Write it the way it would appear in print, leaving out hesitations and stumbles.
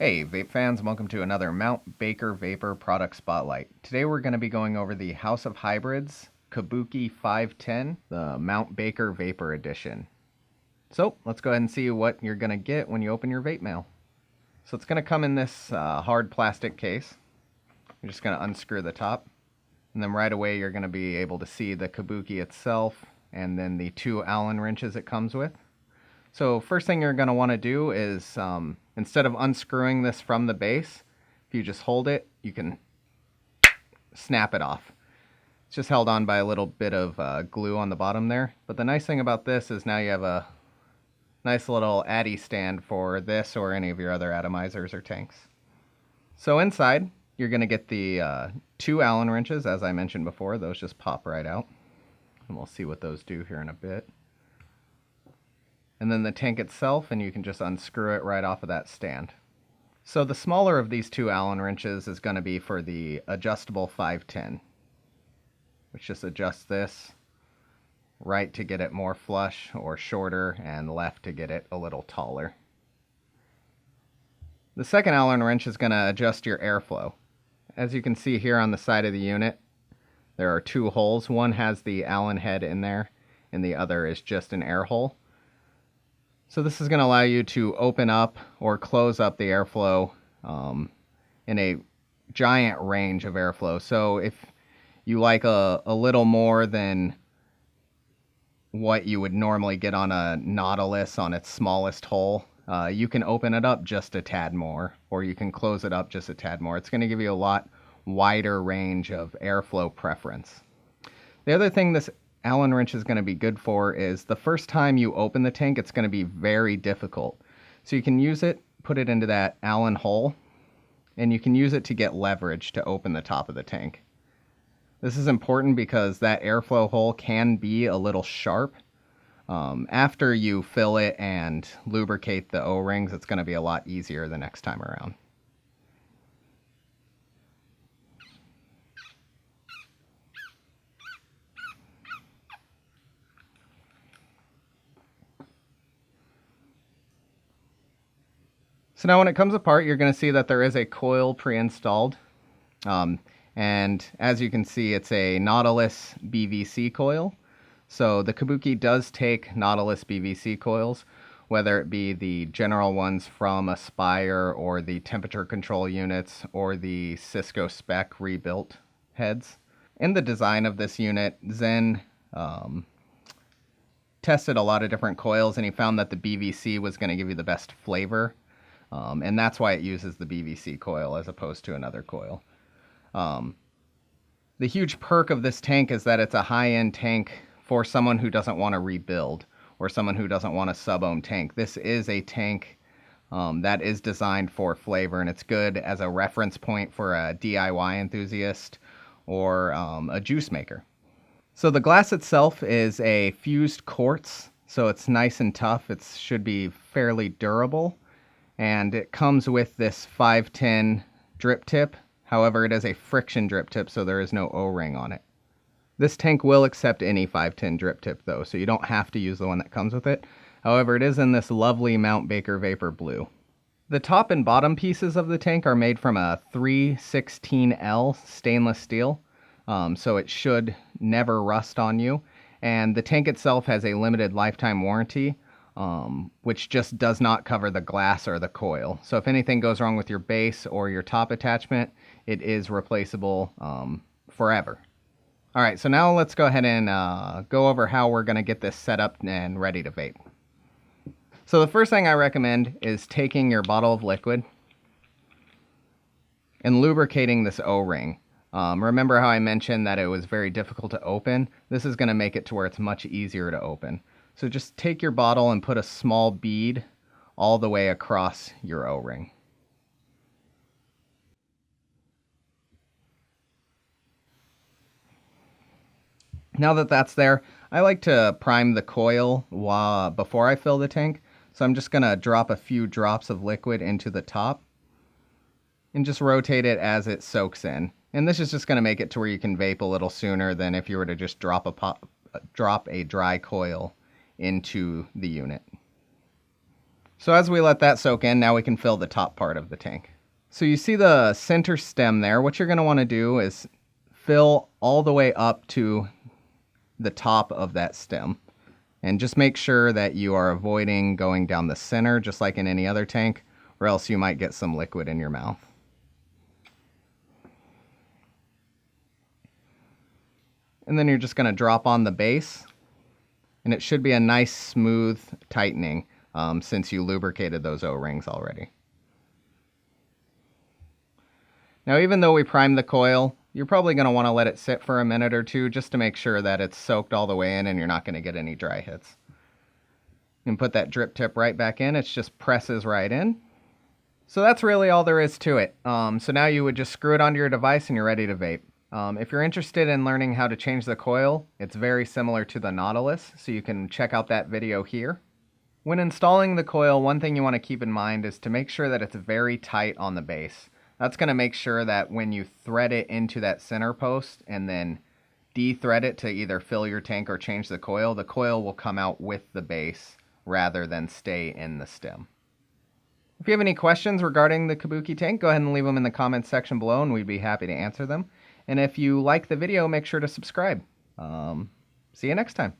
Hey vape fans, welcome to another Mount Baker Vapor product spotlight. Today we're going to be going over the House of Hybrids Kabuki 510, the Mount Baker Vapor Edition. So let's go ahead and see what you're going to get when you open your vape mail. So it's going to come in this hard plastic case. You're just going to unscrew the top, and then right away you're going to be able to see the Kabuki itself and then the 2 Allen wrenches it comes with. So first thing you're going to want to do is, instead of unscrewing this from the base, if you just hold it, you can snap it off. It's just held on by a little bit of glue on the bottom there. But the nice thing about this is now you have a nice little addy stand for this or any of your other atomizers or tanks. So inside, you're going to get the 2 Allen wrenches, as I mentioned before. Those just pop right out. And we'll see what those do here in a bit. And then the tank itself, and you can just unscrew it right off of that stand. So the smaller of these 2 Allen wrenches is going to be for the adjustable 510, which just adjusts this right to get it more flush or shorter, and left to get it a little taller. The second Allen wrench is going to adjust your airflow. As you can see here on the side of the unit, there are 2 holes. One has the Allen head in there, and the other is just an air hole. So this is going to allow you to open up or close up the airflow in a giant range of airflow. So if you like a little more than what you would normally get on a Nautilus on its smallest hole, you can open it up just a tad more, or you can close it up just a tad more. It's going to give you a lot wider range of airflow preference. The other thing this Allen wrench is going to be good for is the first time you open the tank, it's going to be very difficult. So you can use it, put it into that Allen hole, and you can use it to get leverage to open the top of the tank. This is important because that airflow hole can be a little sharp. After you fill it and lubricate the O-rings, it's going to be a lot easier the next time around. So now when it comes apart, you're going to see that there is a coil pre-installed. And as you can see, it's a Nautilus BVC coil. So the Kabuki does take Nautilus BVC coils, whether it be the general ones from Aspire or the temperature control units or the Cisco spec rebuilt heads. In the design of this unit, Zen tested a lot of different coils, and he found that the BVC was going to give you the best flavor. And that's why it uses the BVC coil as opposed to another coil. The huge perk of this tank is that it's a high-end tank for someone who doesn't want to rebuild or someone who doesn't want a sub-ohm tank. This is a tank that is designed for flavor, and it's good as a reference point for a DIY enthusiast or a juice maker. So the glass itself is a fused quartz, so it's nice and tough. It should be fairly durable. And it comes with this 510 drip tip. However, it is a friction drip tip, so there is no O-ring on it. This tank will accept any 510 drip tip, though, so you don't have to use the one that comes with it. However, it is in this lovely Mount Baker Vapor Blue. The top and bottom pieces of the tank are made from a 316L stainless steel, so it should never rust on you. And the tank itself has a limited lifetime warranty, which just does not cover the glass or the coil. So if anything goes wrong with your base or your top attachment, it is replaceable forever. All right, so now let's go ahead and go over how we're going to get this set up and ready to vape. So the first thing I recommend is taking your bottle of liquid and lubricating this O-ring. Remember how I mentioned that it was very difficult to open? This is going to make it to where it's much easier to open. So just take your bottle and put a small bead all the way across your O-ring. Now that that's there, I like to prime the coil before I fill the tank. So I'm just going to drop a few drops of liquid into the top and just rotate it as it soaks in. And this is just going to make it to where you can vape a little sooner than if you were to just drop a dry coil into the unit. So as we let that soak in, now we can fill the top part of the tank. So you see the center stem there. What you're going to want to do is fill all the way up to the top of that stem. And just make sure that you are avoiding going down the center, just like in any other tank, or else you might get some liquid in your mouth. And then you're just going to drop on the base, and it should be a nice smooth tightening since you lubricated those O-rings already. Now, even though we primed the coil, you're probably going to want to let it sit for a minute or two just to make sure that it's soaked all the way in and you're not going to get any dry hits. You can put that drip tip right back in. It just presses right in. So that's really all there is to it. So now you would just screw it onto your device and you're ready to vape. If you're interested in learning how to change the coil, it's very similar to the Nautilus, so you can check out that video here. When installing the coil, one thing you want to keep in mind is to make sure that it's very tight on the base. That's going to make sure that when you thread it into that center post and then de-thread it to either fill your tank or change the coil will come out with the base rather than stay in the stem. If you have any questions regarding the Kabuki tank, go ahead and leave them in the comments section below and we'd be happy to answer them. And if you like the video, make sure to subscribe. See you next time.